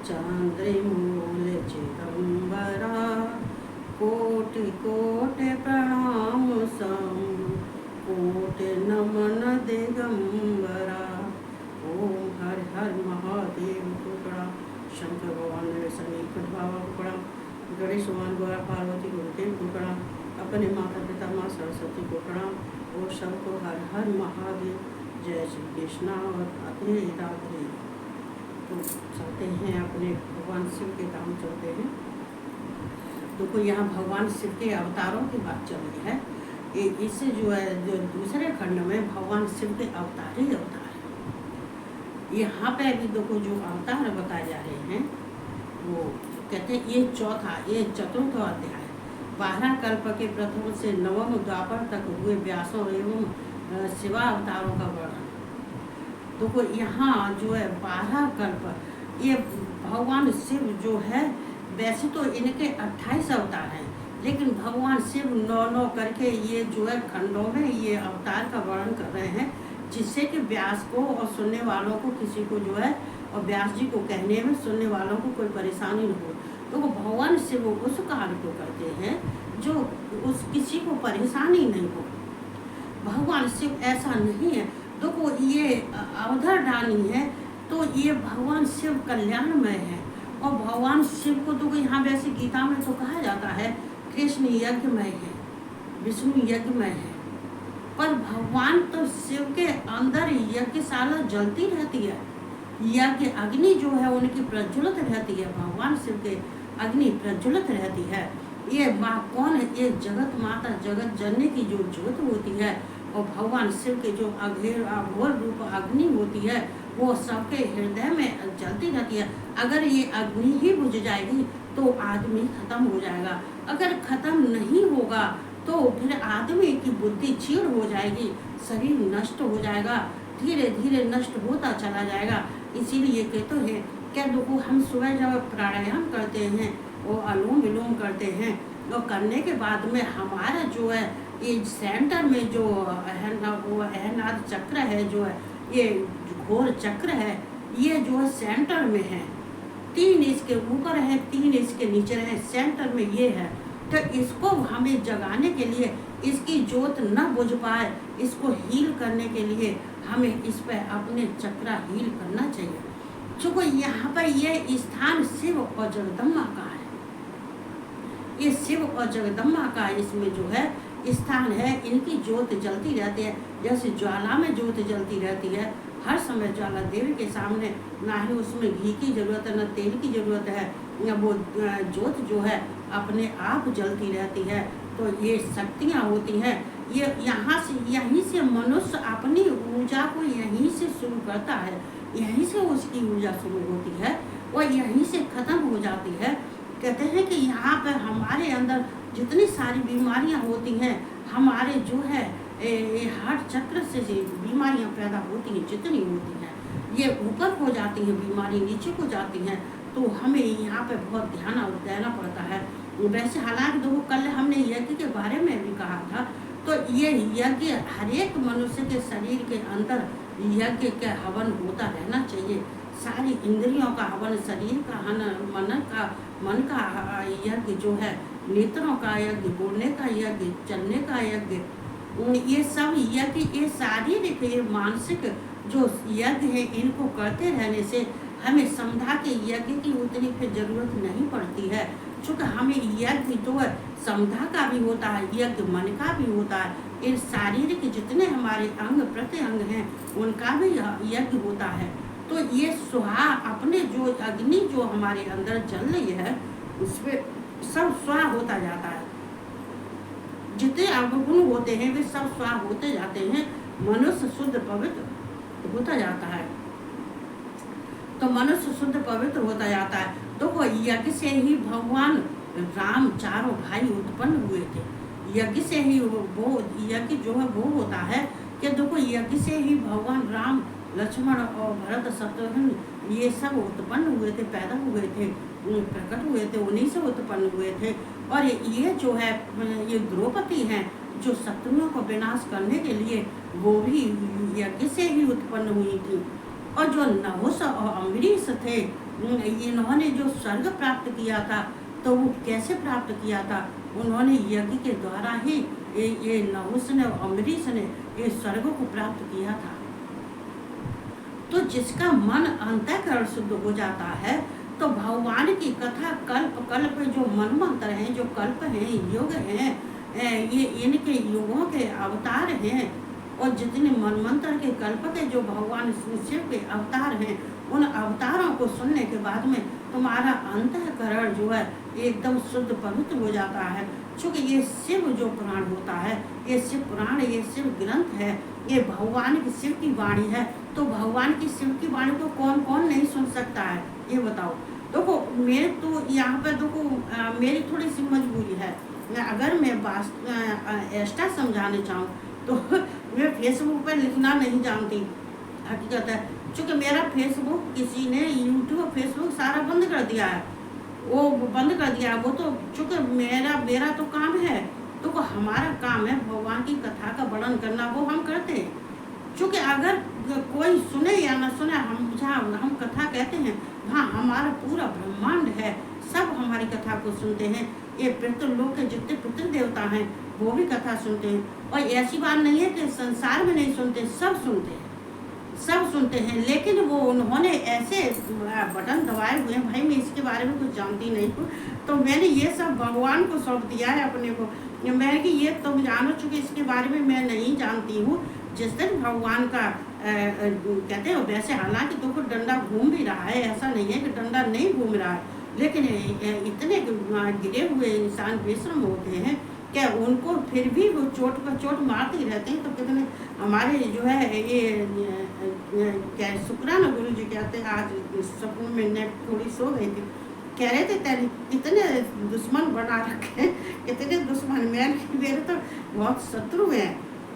चंद्रमूल चिदंबरा कोटि कोटि प्रणाम सम कोटि नमन दिगंबरा। ओम हर हर महादेव टुकड़ा। शंकर भगवान मेरे समीप बाबा टुकड़ा। गणेश भगवान गौरा पार्वती गुरुदेव टुकड़ा। अपने माता पिता माँ सरस्वती टुकड़ा। और सबको हर हर महादेव। जय श्री कृष्णा और राधे राधे। तो चलते हैं अपने भगवान शिव के धाम चलते हैं। देखो यहाँ भगवान शिव के अवतारों की बात चल रही है। इससे जो है जो दूसरे खंड में भगवान शिव के अवतार ही अवतार है। यहाँ पे अभी देखो जो अवतार बताए जा रहे हैं वो कहते हैं ये चतुर्थ अध्याय 12 कल्प के प्रथम से नवम द्वापर तक हुए व्यासों एवं शिवा अवतारों का वर्णन। देखो यहाँ जो है 12 कल्प, ये भगवान शिव जो है वैसे तो इनके 28 अवतार हैं, लेकिन भगवान शिव 9 करके ये जो है खंडों में ये अवतार का वर्णन कर रहे हैं, जिससे कि व्यास को और सुनने वालों को किसी को जो है और व्यास जी को कहने में सुनने वालों को कोई परेशानी न हो। तो वो भगवान शिव उस कार्य को करते हैं जो उस किसी को परेशानी नहीं हो। भगवान शिव ऐसा नहीं है। देखो ये अवधर रानी है तो ये भगवान शिव कल्याणमय है। और भगवान शिव को तो यहाँ वैसे गीता में तो कहा जाता है कृष्ण यज्ञमय है, विष्णु यज्ञमय है, पर भगवान तो शिव के अंदर यज्ञशाला जलती रहती है। यज्ञ अग्नि जो है उनकी प्रज्वलित रहती है। भगवान शिव के अग्नि प्रज्वलित रहती है। ये माँ कौन है? ये जगत माता जगत जननी की जो ज्योत होती है और भगवान शिव के जो अघोर रूप अग्नि होती है वो सबके हृदय में जलती रहती है। अगर ये अग्नि ही बुझ जाएगी तो आदमी खत्म हो जाएगा। अगर खत्म नहीं होगा तो फिर आदमी की बुद्धि क्षीण हो जाएगी, शरीर नष्ट हो जाएगा, धीरे धीरे नष्ट होता चला जाएगा। इसीलिए कहते हैं क्या देखो हम सुबह जब प्राणायाम करते हैं और अनुलोम विलोम करते हैं और करने के बाद में हमारा जो है ये सेंटर में जो है ना वो अहनाद चक्र है, जो है ये घोर चक्र है, ये जो है सेंटर में है। 3 इसके ऊपर है, 3 इसके नीचे है, सेंटर में ये है। तो इसको हमें जगाने के लिए इसकी जोत न बुझ पाए, इसको हील करने के लिए हमें इस पर अपने चक्रा हील करना चाहिए। क्योंकि यहाँ पर ये स्थान शिव और जगदम्बा का है। ये शिव और जगदम्बा का इसमें जो है स्थान है। इनकी ज्योत जलती रहती है, जैसे ज्वाला में ज्योत जलती रहती है। हर समय ज्वाला देवी के सामने, ना ही उसमें घी की जरूरत है, न तेल की जरूरत है, न वो ज्योत जो है अपने आप जलती रहती है। तो ये शक्तियाँ होती हैं। ये यहीं से मनुष्य अपनी ऊर्जा को यहीं से शुरू करता है, यहीं से उसकी ऊर्जा शुरू होती है और यहीं से खत्म हो जाती है। कहते हैं कि यहाँ पर हमारे अंदर जितनी सारी बीमारियाँ होती हैं, हमारे जो है हार्ट चक्र से बीमारियाँ पैदा होती हैं, जितनी होती हैं ये ऊपर हो जाती हैं, बीमारी नीचे को जाती हैं। तो हमें यहाँ पे बहुत ध्यान देना पड़ता है। वैसे हालांकि देखो कल हमने यज्ञ के बारे में भी कहा था, तो ये यज्ञ हर एक मनुष्य के शरीर के अंदर यज्ञ का हवन होता रहना चाहिए। सारी इंद्रियों का हवन, शरीर का मन का यज्ञ जो है, नेत्रों का यज्ञ, बोलने का यज्ञ, चलने का यज्ञ, ये सब यज्ञ, ये शारीरिक ये मानसिक जो यज्ञ है, इनको करते रहने से हमें समधा के यज्ञ की उतनी फिर जरूरत नहीं पड़ती है। चूँकि हमें यज्ञ जो है समधा का भी होता है, यज्ञ मन का भी होता है। इन शारीरिक जितने हमारे अंग प्रत्यंग हैं उनका भी यज्ञ होता है। तो ये सुहा अपने जो अग्नि जो हमारे अंदर जल रही है उसमें सब स्वाह होता जाता है। जितने अवगुण होते हैं वे सब स्वाह होते जाते हैं। मनुष्य शुद्ध पवित्र होता जाता है। तो मनुष्य शुद्ध पवित्र होता जाता है। तो वो यज्ञ से ही भगवान राम चारों भाई उत्पन्न हुए थे। यज्ञ से ही वो यज्ञ जो है वो होता है कि देखो यज्ञ से ही भगवान राम, लक्ष्मण और भरत शत्रुघ्न ये सब उत्पन्न हुए थे, पैदा हुए थे, प्रकट हुए थे, उन्हीं से उत्पन्न हुए थे। और ये जो है ये द्रौपदी हैं जो शत्रुओं को विनाश करने के लिए वो भी यज्ञ से ही उत्पन्न हुई थी। और जो नहुस और अम्बरीश थे इन्होंने जो स्वर्ग प्राप्त किया था तो वो कैसे प्राप्त किया था? उन्होंने यज्ञ के द्वारा ही ये नहुस ने और अम्बरीश ने ये स्वर्ग को प्राप्त किया था। तो जिसका मन अंतःकरण शुद्ध हो जाता है तो भगवान की कथा कल्प कल्प जो मनमंत्र हैं, जो कल्प हैं, युग हैं, ये इनके युगों के अवतार हैं। और जितने मनमंत्र के कल्प के जो भगवान शिव के अवतार हैं, उन अवतारों को सुनने के बाद में तुम्हारा अंतःकरण जो है एकदम शुद्ध पवित्र हो जाता है। क्योंकि ये शिव जो पुराण होता है, ये शिव पुराण, ये शिव ग्रंथ है, ये भगवान की शिव की वाणी है। तो भगवान की शिव की वाणी को कौन कौन नहीं सुन सकता है, ये बताओ। देखो मेरे तो यहाँ पे देखो मेरी थोड़ी सी मजबूरी है। अगर मैं एक्स्ट्रा समझाने चाहूँ तो मैं फेसबुक पर लिखना नहीं जानती, हकीकत है। चूँकि मेरा फेसबुक किसी ने यूट्यूब फेसबुक सारा बंद कर दिया है, वो बंद कर दिया है। वो तो चूँकि मेरा तो काम है, तो हमारा काम है भगवान की कथा का वर्णन करना, वो हम करते हैं। चूँकि अगर कोई सुने या ना सुने, हम जहाँ हम कथा कहते हैं वहाँ हमारा पूरा ब्रह्मांड है, सब हमारी कथा को सुनते हैं। ये पितृलोक के जितने पितृ देवता हैं वो भी कथा सुनते हैं। और ऐसी बात नहीं है कि संसार में नहीं सुनते, सब सुनते हैं, सब सुनते हैं। लेकिन वो उन्होंने ऐसे बटन दबाए हुए हैं, भाई मैं इसके बारे में कुछ जानती नहीं हूँ, तो मैंने ये सब भगवान को सौंप दिया है अपने को। मैं कि ये तुम जानो, चूँकि इसके बारे में मैं नहीं जानती हूँ। जिस दिन भगवान का कहते हो वैसे, हालांकि तो डंडा घूम भी रहा है, ऐसा नहीं है कि डंडा नहीं घूम रहा है, लेकिन इतने गिरे हुए इंसान बेशर्म होते हैं क्या, उनको फिर भी वो चोट पर चोट मारते ही रहते हैं। तो कितने हमारे जो है ये क्या शुक्राना गुरु जी कहते हैं, आज सपने में नेट थोड़ी सो गई थी, कह रहे थे तेरे कितने दुश्मन बना रखे, कितने दुश्मन, मेरे तो बहुत शत्रु हैं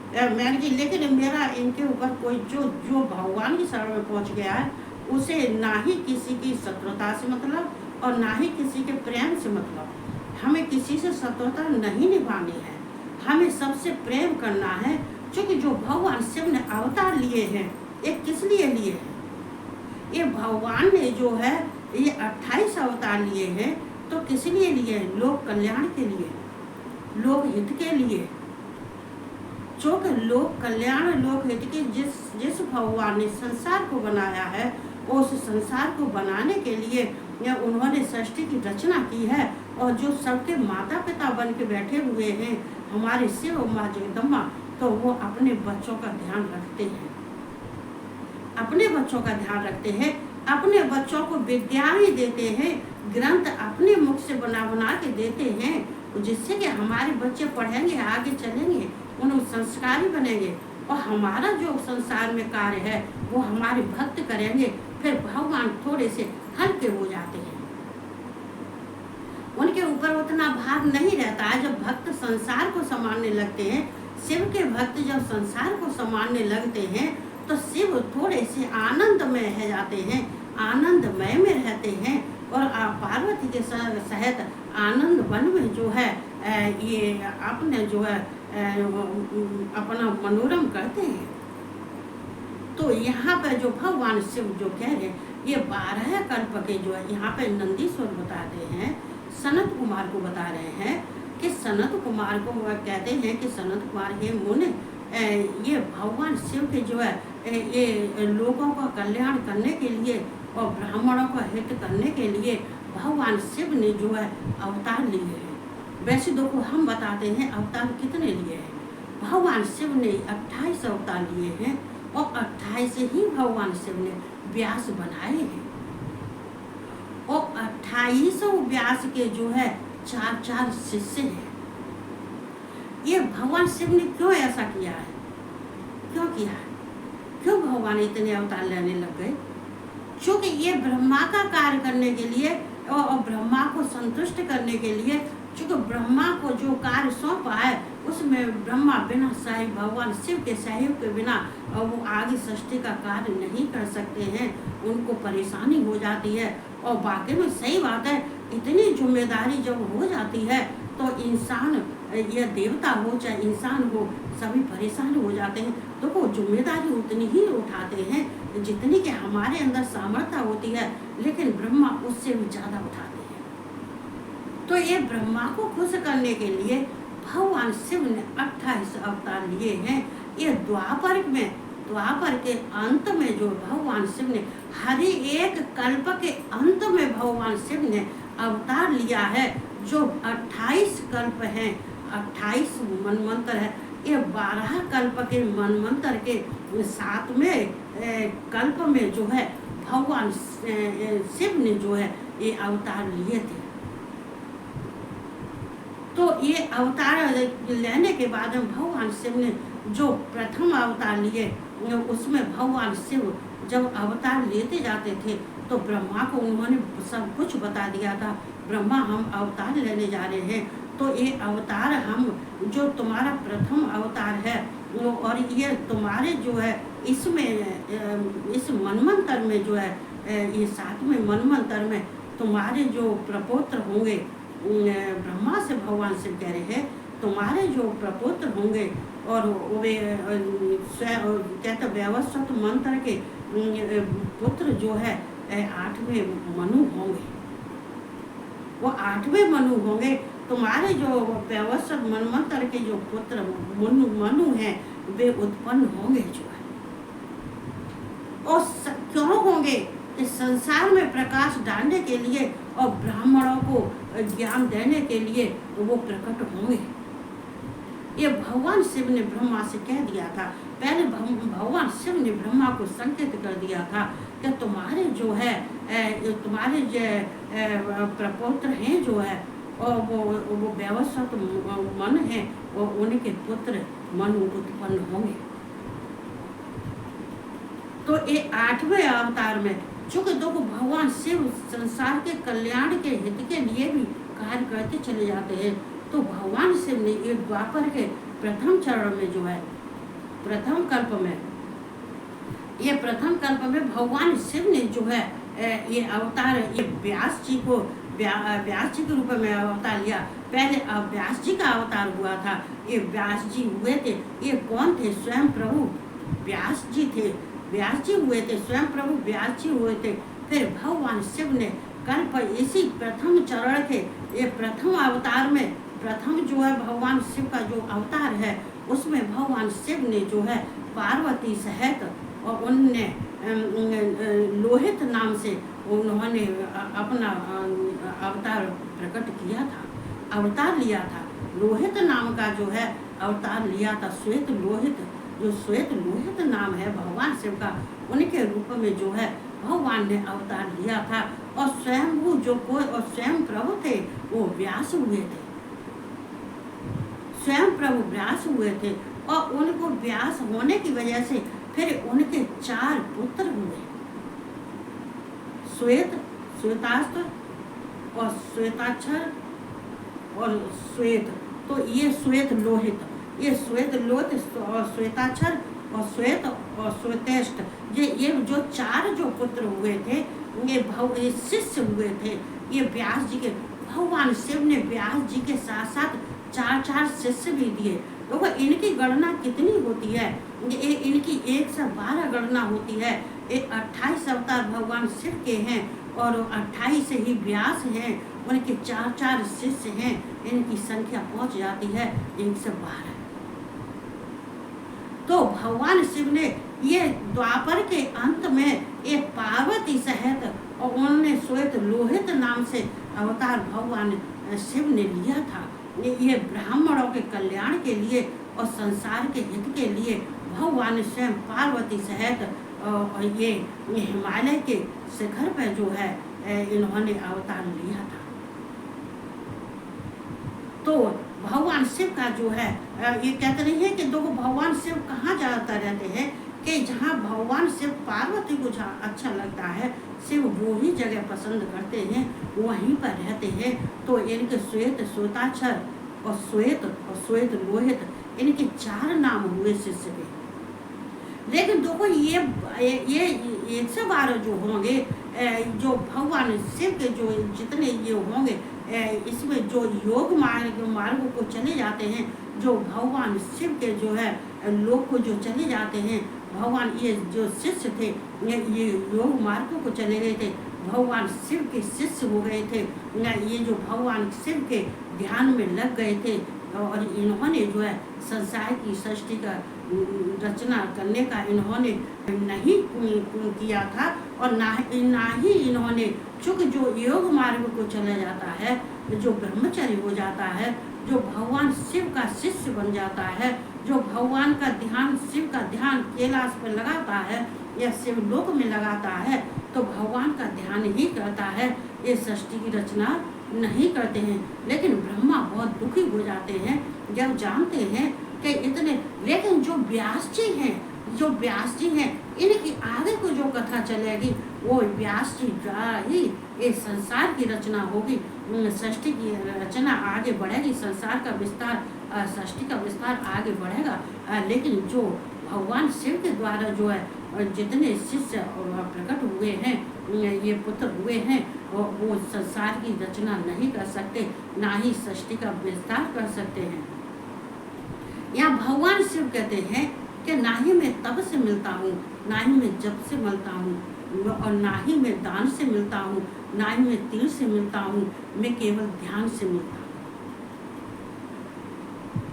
मैंने की। लेकिन मेरा इनके ऊपर कोई जो भगवान की शरण में पहुंच गया है, उसे ना ही किसी की शत्रुता से मतलब और ना ही किसी के प्रेम से मतलब। हमें किसी से शत्रुता नहीं निभानी है, हमें सबसे प्रेम करना है। क्योंकि जो भगवान शिव ने अवतार लिए हैं, ये किस लिए लिए हैं? ये भगवान ने जो है ये 28 अवतार लिए हैं, तो किस लिए लिए हैं? लोक कल्याण के लिए, लोक हित के लिए। जो कि लोक कल्याण लोक हित के जिस भगवान ने संसार को बनाया है, उस संसार को बनाने के लिए उन्होंने सृष्टि की रचना की है। और जो सबके माता पिता बन के बैठे हुए हैं हमारे शिव माँ जगदम्बा, तो वो अपने बच्चों का ध्यान रखते हैं, अपने बच्चों का ध्यान रखते हैं, अपने बच्चों को विद्या ही देते हैं, ग्रंथ अपने मुख से बना के देते हैं, जिससे कि हमारे बच्चे पढ़ेंगे, आगे चलेंगे, उन संस्कारी बनेंगे। और हमारा जो संसार में कार्य है वो हमारे भक्त करेंगे, फिर भगवान थोड़े से हल्के हो जाते हैं, उनके ऊपर उतना भार नहीं रहता है। जब भक्त संसार को संभालने लगते हैं, शिव के भक्त जब संसार को संभालने लगते हैं, तो शिव थोड़े से आनंदमय हो जाते हैं, आनंदमय में रहते हैं। और पार्वती के सहित आनंद वन में जो है ये अपने जो है अपना मनोरम करते हैं। तो यहाँ पर जो भगवान शिव जो कह रहे हैं, ये 12 कल्प के जो है यहाँ पे नंदीश्वर बताते हैं, सनत कुमार को बता रहे हैं कि सनत कुमार को कहते हैं कि सनत कुमार हे मुने, ये भगवान शिव के जो है ये लोगों का कल्याण करने के लिए और ब्राह्मणों का हित करने के लिए भगवान शिव ने जो है अवतार लिए हैं। वैसे देखो हम बताते हैं अवतार कितने लिए हैं। भगवान शिव ने 28 अवतार लिए हैं, और 28 ही भगवान शिव ने व्यास बनाए हैं। और 28 व्यास के जो है 4 शिष्य हैं। ये भगवान शिव ने क्यों ऐसा किया है, क्यों किया है, क्यों भगवान इतने अवतार लेने लग गए? क्योंकि ये ब्रह्मा का कार्य करने के लिए और ब्रह्मा को संतुष्ट करने के लिए, क्योंकि ब्रह्मा को जो कार्य सौंपा है उसमें ब्रह्मा बिना सहयोग भगवान शिव के सहयोग के बिना वो आगे सृष्टि का कार्य नहीं कर सकते हैं, उनको परेशानी हो जाती है। और वाकई में सही बात है, इतनी जिम्मेदारी जब हो जाती है तो इंसान या देवता हो चाहे इंसान हो, सभी परेशान हो जाते हैं। तो वो जिम्मेदारी उतनी ही उठाते हैं जितनी कि हमारे अंदर सामर्थ्य होती है, लेकिन ब्रह्मा उससे भी ज़्यादा उठाते हैं। तो ये ब्रह्मा को खुश करने के लिए भगवान शिव ने 28 अवतार लिए हैं। ये द्वापर के अंत में जो भगवान शिव ने हर एक कल्प के अंत में भगवान शिव ने अवतार लिया है। जो 28 कल्प हैं, 28 मनमंत्र है। ये 12 कल्प के मनमंत्र के 7वें कल्प में जो है भगवान शिव ने जो है ये अवतार लिए थे। तो ये अवतार लेने के बाद में भगवान शिव ने जो प्रथम अवतार लिए, उसमें भगवान शिव जब अवतार लेते जाते थे तो ब्रह्मा को उन्होंने सब कुछ बता दिया था। ब्रह्मा, हम अवतार लेने जा रहे हैं, तो ये अवतार हम जो तुम्हारा प्रथम अवतार है और ये तुम्हारे जो है इसमें इस मनमंत्र में जो है ये 7वें मनमंत्र में तुम्हारे जो प्रपौत्र होंगे, ब्रह्मा से भगवान शिव कह रहे हैं तुम्हारे जो प्रपुत्र होंगे और वे कहते व्यवस्थित मंत्र के पुत्र जो है 8वें मनु होंगे। वो 8वें मनु होंगे। तुम्हारे जो व्यवस्थित मनमंत्र के जो पुत्र मनु हैं वे उत्पन्न होंगे जो है। और क्यों होंगे? इस संसार में प्रकाश डालने के लिए और ब्राह्मणों को ज्ञान देने के लिए वो प्रकट होंगे। ये भगवान शिव ने ब्रह्मा से कह दिया था। पहले भगवान शिव ने ब्रह्मा को संकेत कर दिया था कि तुम्हारे जो है तुम्हारे जो प्रपौत्र हैं जो है और वो व्यवस्थित मन है और उनके पुत्र मनु उत्पन्न होंगे। तो ये 8वें अवतार में चूंकि देखो भगवान शिव संसार के कल्याण के हित के लिए भी कार्य करते चले जाते हैं, तो भगवान शिव ने ये द्वापर के प्रथम चरण में जो है प्रथम कल्प में भगवान शिव ने जो है ये अवतार ये व्यास जी के रूप में अवतार लिया। पहले व्यास जी का अवतार हुआ था। ये व्यास जी हुए थे। ये कौन थे? स्वयं प्रभु व्यास जी थे। व्यास जी हुए थे, स्वयं प्रभु व्यास जी हुए थे। फिर भगवान शिव ने कल्प इसी प्रथम चरण के ये प्रथम अवतार में प्रथम जो है भगवान शिव का जो अवतार है उसमें भगवान शिव ने जो है पार्वती सहित और उनने लोहित नाम से उन्होंने अपना अवतार प्रकट किया था, अवतार लिया था। लोहित नाम का जो है अवतार लिया था। श्वेत लोहित नाम है भगवान शिव का, उनके रूप में जो है भगवान ने अवतार लिया था। और स्वयं प्रभु थे वो व्यास हुए थे। स्वयं प्रभु व्यास हुए थे और उनको व्यास होने की वजह से फिर उनके 4 पुत्र हुए, श्वेतास्त्र और श्वेताक्षर और श्वेत। तो ये श्वेत लोहित और श्वेताक्षर और श्वेत और श्वेतेष्ट, ये जो 4 जो पुत्र हुए थे ये शिष्य हुए थे। ये व्यास जी के भगवान शिव ने व्यास जी के साथ साथ 4 शिष्य भी दिए। देखो इनकी गणना कितनी होती है, इनकी 112 गणना होती है। 28 अवतार भगवान शिव के हैं और 28 ही व्यास हैं, उनके 4 शिष्य हैं। इनकी संख्या पहुंच जाती है 112। तो भगवान शिव ने ये द्वापर के अंत में एक पार्वती सहित और उन्होंने श्वेत लोहित नाम से अवतार भगवान शिव ने लिया था। ये ब्राह्मणों के कल्याण के लिए और संसार के हित के लिए भगवान स्वयं पार्वती सहित ये हिमालय के शिखर पर जो है इन्होंने अवतार लिया था। तो भगवान शिव का जो है ये कहते नहीं है कि देखो भगवान शिव कहाँ ज़्यादातर रहते हैं कि जहाँ भगवान शिव पार्वती को जहाँ अच्छा लगता है शिव वो ही जगह पसंद करते हैं, वहीं पर रहते हैं। तो इनके श्वेताक्षर और श्वेत लोहित इनके 4 नाम हुए शिष्य के। लेकिन देखो ये 112 जो होंगे जो भगवान शिव के जो जितने ये होंगे इसमें जो योग मार्ग को चले जाते हैं, जो भगवान शिव के जो है लोग को जो चले जाते हैं, भगवान ये जो शिष्य थे ये योग मार्ग को चले गए थे, भगवान शिव के शिष्य हो गए थे, ये जो भगवान शिव के ध्यान में लग गए थे और इन्होंने जो है संसार की सृष्टि का रचना करने का इन्होंने नहीं किया था और ना ही इन्होंने, चूँकि जो योग मार्ग को चला जाता है, जो ब्रह्मचर्य हो जाता है, जो भगवान शिव का शिष्य बन जाता है, जो भगवान का ध्यान, शिव का ध्यान कैलाश पर लगाता है या शिवलोक में लगाता है, तो भगवान का ध्यान ही करता है, ये सृष्टि की रचना नहीं करते हैं। लेकिन ब्रह्मा बहुत दुखी हो जाते हैं जब जानते हैं कि इतने, लेकिन जो व्यास जी हैं इनकी आगे को जो कथा चलेगी वो व्यास जी द्वारा ही ये संसार की रचना होगी, सृष्टि की रचना आगे बढ़ेगी, संसार का विस्तार, सृष्टि का विस्तार आगे बढ़ेगा। लेकिन जो भगवान शिव के द्वारा जो है जितने शिष्य प्रकट हुए हैं, ये पुत्र हुए हैं, वो संसार की रचना नहीं कर सकते, ना ही सृष्टि का विस्तार कर सकते हैं। यहाँ भगवान शिव कहते हैं कि ना ही मैं तप से मिलता हूँ, ना ही मैं जप से मिलता हूँ, और ना ही मैं दान से मिलता हूँ, ना ही मैं तीर से मिलता हूँ, मैं केवल ध्यान से मिलता हूँ,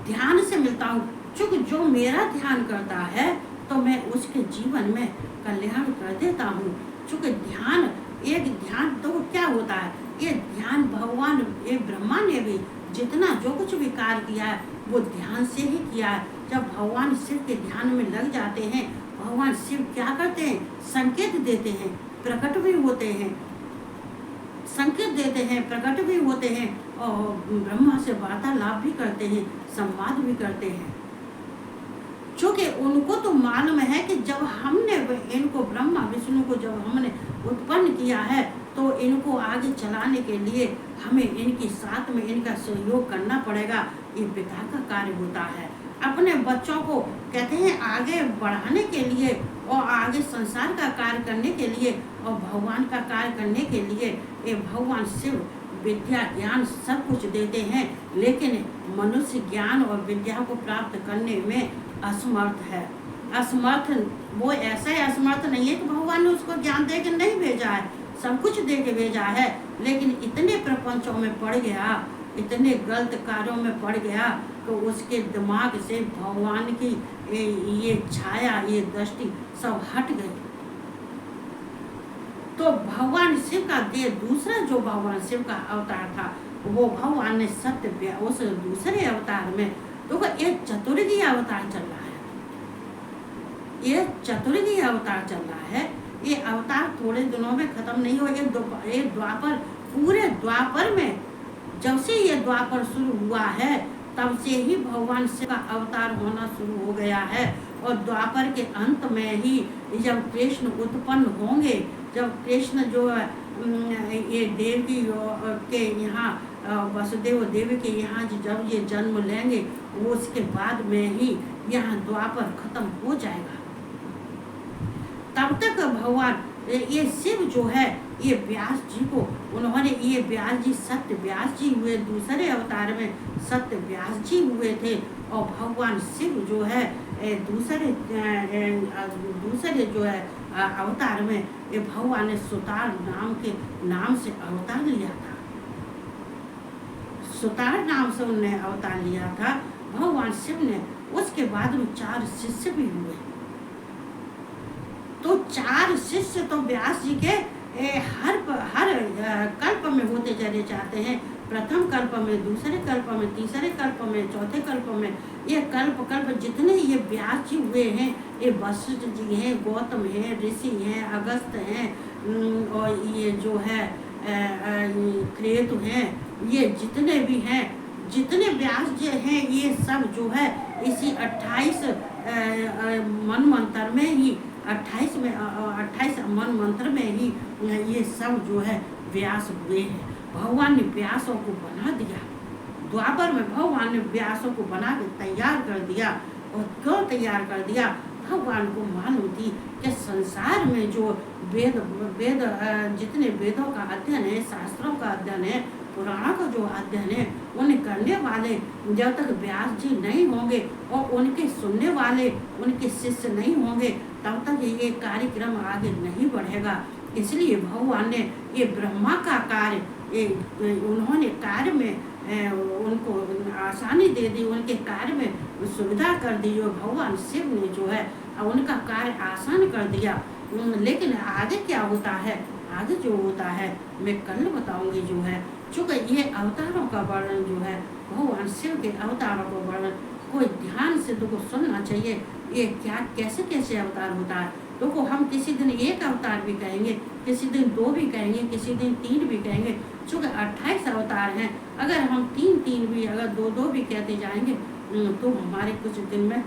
ध्यान से मिलता हूँ। चूँकि जो मेरा ध्यान करता है तो मैं उसके जीवन में कल्याण कर देता हूँ। चूँकि ध्यान, एक ध्यान तो क्या होता है, ये ध्यान भगवान, ये ब्रह्मा ने भी जितना जो कुछ भी कार्य किया है वो ध्यान से ही किया है। जब भगवान शिव के ध्यान में लग जाते हैं, भगवान शिव क्या करते हैं, संकेत देते हैं, प्रकट भी होते हैं, संकेत देते हैं, प्रकट भी होते हैं और ब्रह्मा से वार्तालाप भी करते हैं, संवाद भी करते हैं। क्योंकि उनको तो मालूम है कि जब हमने इनको, ब्रह्मा विष्णु को जब हमने उत्पन्न किया है तो इनको आगे चलाने के लिए हमें इनके साथ में इनका सहयोग करना पड़ेगा। ये पिता का कार्य होता है, अपने बच्चों को कहते हैं आगे बढ़ाने के लिए और आगे संसार का कार्य करने के लिए और भगवान का कार्य करने के लिए ये भगवान शिव विद्या ज्ञान सब कुछ देते हैं, लेकिन मनुष्य ज्ञान और विद्या को प्राप्त करने में असमर्थ है। असमर्थ, वो ऐसा ही असमर्थ नहीं है कि भगवान ने उसको ज्ञान दे के नहीं भेजा है, सब कुछ दे के भेजा है, लेकिन इतने प्रपंचों में पड़ गया, इतने गलत कार्यों में पड़ गया तो उसके दिमाग से भगवान की ये छाया, ये दृष्टि सब हट गई। तो भगवान शिव का दूसरा जो भगवान शिव का अवतार था, वो भगवान ने सत्य, उस दूसरे अवतार में तो एक चतुर्गी अवतार चल रहा है, ये चतुर्गी अवतार चल रहा है। ये अवतार थोड़े दिनों में खत्म नहीं हो, ये द्वापर, पूरे द्वापर में, जब से ये द्वापर शुरू हुआ है तब से ही भगवान शिव का अवतार होना शुरू हो गया है। और द्वापर के अंत में ही जब कृष्ण उत्पन्न होंगे, जब कृष्ण जो ये देवी के यहाँ, वसुदेव देवी के यहाँ जब ये जन्म लेंगे, वो उसके बाद में ही यहाँ द्वापर खत्म हो जाएगा। तब तक भगवान ये शिव जो है, ये व्यास जी को उन्होंने, ये व्यास जी सत्य व्यास जी हुए, दूसरे अवतार में सत्य व्यास जी हुए थे। और भगवान शिव जो है दूसरे जो है अवतार में ये भगवान ने सुतार नाम से अवतार लिया था, सुतार नाम से उन्होंने अवतार लिया था भगवान शिव ने। उसके बाद में 4 शिष्य भी हुए, तो 4 शिष्य तो व्यास जी के हर कल्प में होते चले जाते हैं। प्रथम कल्प में, दूसरे कल्प में, तीसरे कल्प में, चौथे कल्प में, ये कल्प जितने ये व्यास जी हुए हैं, ये वशिष्ठ जी हैं, गौतम हैं, ऋषि हैं, अगस्त हैं, और ये जो है क्रेतु हैं, ये जितने भी हैं, जितने व्यास जी हैं, ये सब जो है इसी 28 मनमंत्र में ही 28 मनमंत्र में ही ये सब जो है व्यास हुए हैं। भगवान ने व्यासों को बना दिया, द्वापर में भगवान ने व्यासों को बना के तैयार कर दिया। और क्यों तैयार कर दिया? भगवान को मालूम थी कि संसार में जो वेद वेद जितने वेदों का अध्ययन है, शास्त्रों का अध्ययन है, पुराणों का जो अध्ययन है, उन्हें करने वाले जब तक व्यास जी नहीं होंगे और उनके सुनने वाले उनके शिष्य नहीं होंगे, तब तक ये कार्यक्रम आगे नहीं बढ़ेगा। इसलिए भगवान ने ये ब्रह्मा का कार्य, उन्होंने कार्य में उनको आसानी दे दी, उनके कार्य में सुविधा कर दी। जो भगवान शिव ने जो है उनका कार्य आसान कर दिया। लेकिन आगे क्या होता है, आगे जो होता है मैं कल बताऊंगी जो है। चूँकि ये अवतारों का वर्णन जो है, भगवान शिव के अवतारों का वर्णन कोई ध्यान से तुमको सुनना चाहिए। ये क्या कैसे कैसे अवतार होता है, देखो हम किसी दिन एक अवतार भी कहेंगे, किसी दिन 2 भी कहेंगे, किसी दिन 3 भी कहेंगे। चूँकि 28 अवतार हैं, अगर हम 3 भी, अगर 2 भी कहते जाएंगे तो हमारे कुछ दिन में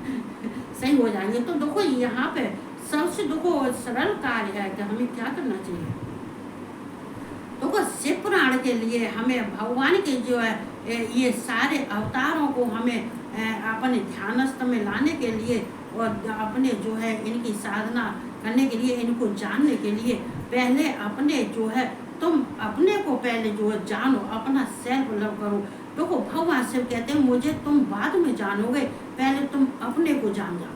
सही हो जाएंगे। तो देखो यहाँ पे सबसे देखो सरल कार्य है कि हमें क्या करना चाहिए। देखो शिव पुराण के लिए हमें भगवान के जो है ये सारे अवतारों को हमें अपने ध्यानस्थ में लाने के लिए और अपने जो है इनकी साधना करने के लिए, इनको जानने के लिए पहले अपने जो है तुम अपने को पहले जो है जानो, अपना सेल्फ लव करो। देखो भगवान शिव कहते हैं मुझे तुम बाद में जानोगे, पहले तुम अपने को जान जाओ।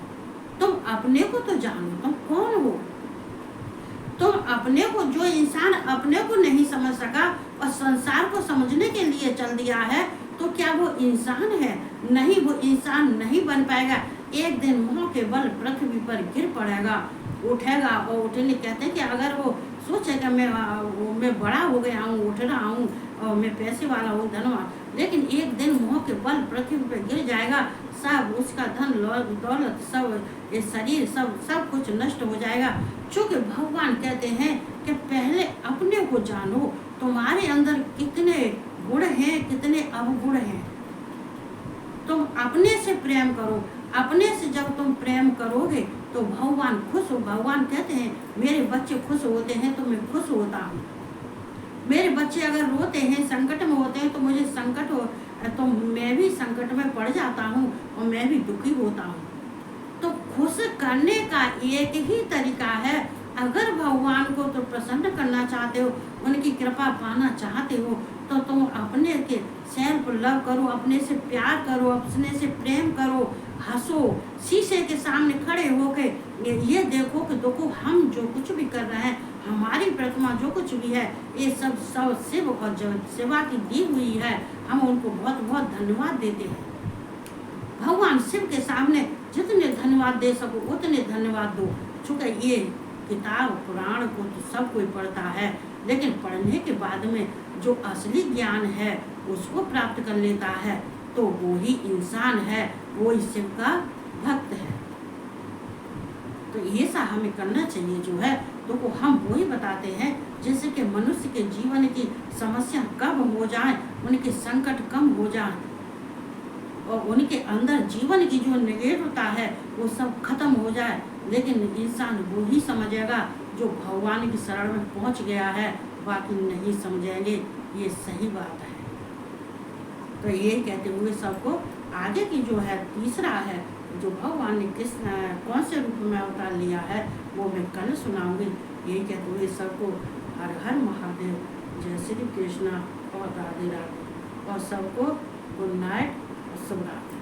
तुम अपने को तो जानो, तुम कौन हो। तुम अपने को, जो इंसान अपने को नहीं समझ सका और संसार को समझने के लिए चल दिया है, तो क्या वो इंसान है? नहीं, वो इंसान नहीं बन पाएगा। एक दिन मुंह के बल पृथ्वी पर गिर पड़ेगा, उठेगा और उठने कहते हैं कि अगर वो सोचेगा मैं बड़ा हो गया हूँ, उठ रहा हूँ और मैं पैसे वाला हूँ, धनवान, लेकिन एक दिन मुंह के बल पृथ्वी पर गिर जाएगा, सब उसका धन दौलत, सब ये शरीर, सब कुछ नष्ट हो जाएगा। चूँकि भगवान कहते हैं कि पहले अपने को जानो, तुम्हारे अंदर कितने गुण हैं, कितने अवगुण हैं। तुम अपने से प्रेम करो, अपने से जब तुम प्रेम करोगे तो भगवान खुश हो। भगवान कहते हैं मेरे बच्चे खुश होते हैं तो मैं खुश होता हूँ। मेरे बच्चे अगर रोते हैं, संकट में होते हैं, तो मुझे संकट हो तो मैं भी संकट में पड़ जाता हूँ और मैं भी दुखी होता हूँ। तो खुश करने का एक ही तरीका है। अगर भगवान को तो प्रसन्न करना चाहते हो, उनकी कृपा पाना चाहते हो, तो तुम अपने के सेल्फ लव करो, अपने से प्यार करो, अपने से प्रेम करो, हंसो। शीशे के सामने खड़े होके ये देखो कि देखो हम जो कुछ भी कर रहे हैं, हमारी प्रतिमा जो कुछ भी है, ये सब शिव और जगत सेवा की दी हुई है। हम उनको बहुत बहुत धन्यवाद देते हैं। भगवान शिव के सामने जितने धन्यवाद दे सको उतने धन्यवाद दो। चूँकि ये किताब पुराण को तो सब कोई पढ़ता है, लेकिन पढ़ने के बाद में जो असली ज्ञान है उसको प्राप्त कर लेता है, तो वो ही इंसान है, वो ही शिव का भक्त है। तो ये सा हमें करना चाहिए जो है। तो हम वो ही बताते हैं जैसे कि मनुष्य के जीवन की समस्या कम हो जाए, उनके संकट कम हो जाए और उनके अंदर जीवन की जो निगेटिवता है वो सब खत्म हो जाए। लेकिन इंसान वो ही समझेगा जो भगवान की शरण में पहुंच गया है, बाकी नहीं समझेंगे। ये सही बात है। तो ये कहते हुए सबको आगे की जो है तीसरा है जो भगवान ने किस कौन से रूप में अवतार लिया है वो मैं कल सुनाऊंगी। ये कहते हुए सबको हर हर महादेव, जय श्री कृष्णा और राधे राधे, और सबको गुड नाइट और शुभ रात्रि।